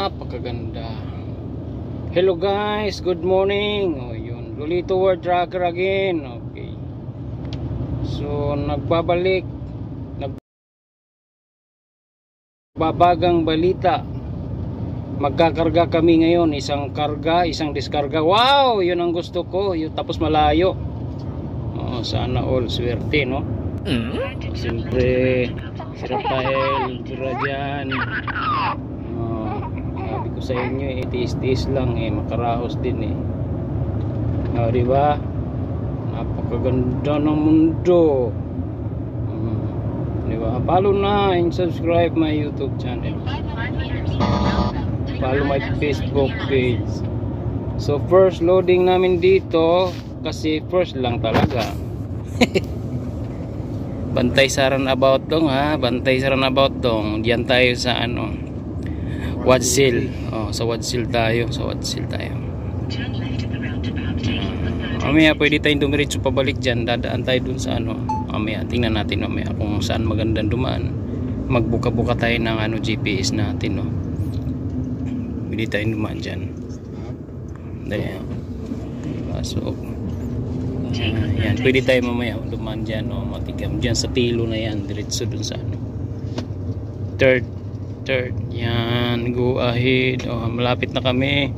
napakaganda. Hello guys, good morning. Yun, Lolito World Tracker again. Okay. So nagbabagang balita. Magkakarga kami ngayon, isang karga, isang diskarga. Wow, yun ang gusto ko. Yun, tapos malayo. Sana all swerte, no? Siyempre si Rafael tira dyan. Sabi ko sa inyo, tiis-tiis lang makarahos din diba? Napakaganda ng mundo. Diba? Follow na and subscribe my YouTube channel. Follow my Facebook page. So first loading namin dito, kasi first lang talaga. Bantay sa runabout dong ha, bantay sa runabout dong. Diyan tayo sa Wadsil. Sa Wadsil tayo, mamaya pwede tayong dumiretso pabalik dyan. Dadaan tayo dun sa mamaya, tingnan natin mamaya kung saan magandang dumaan. Magbuka-buka tayo ng GPS natin, pwede tayong dumaan dyan. Dahil pasok. Yan, pwede tayo mamaya dumaan dyan, matigam dyan sa tilo na yan, diretso dun sa third, yan, go ahead. Malapit na kami.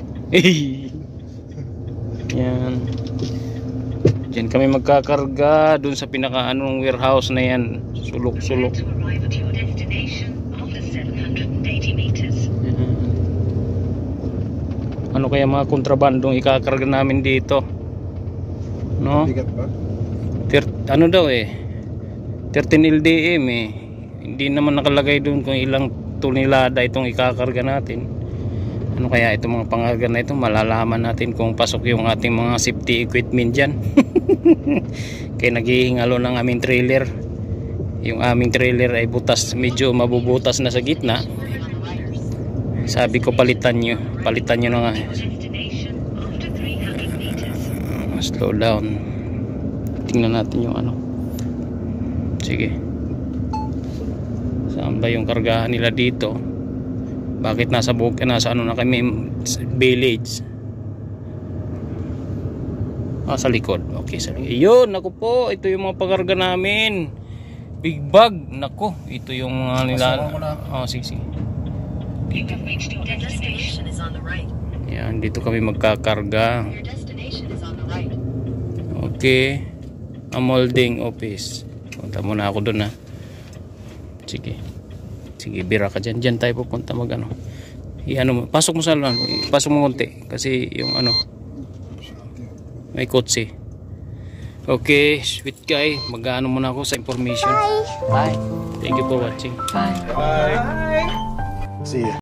Yan, dyan kami magkakarga dun sa pinaka warehouse na yan, sulok-sulok. Ano kaya mga kontrabandong ikakarga namin dito, no? Bigat ba? Daw 13 LDM hindi naman nakalagay doon kung ilang tonelada itong ikakarga natin. Ano kaya itong mga pangarga na ito, malalaman natin kung pasok yung ating mga safety equipment dyan. Kaya naghihingalo ng aming trailer. Yung aming trailer ay butas, medyo mabubutas na sa gitna. Sabi ko palitan nyo na nga. Slow down. Tingnan natin yung sige, saan ba yung kargahan nila dito? Bakit nasa na kami, village? Sa likod. Okay, sa likod. Yun, naku po, ito yung mga pakarga namin. Big bag, naku, ito yung nila. Sige. Yan, dito kami magkakarga. Okay, molding office. Punta muna ako doon Sige, bira ka dyan. Dyan tayo pupunta pasok mo sa pasok mo konti kasi yung may kotse. Okay, sweet guy, mag-ano muna ako sa information. Bye. Thank you for watching. Bye. See ya.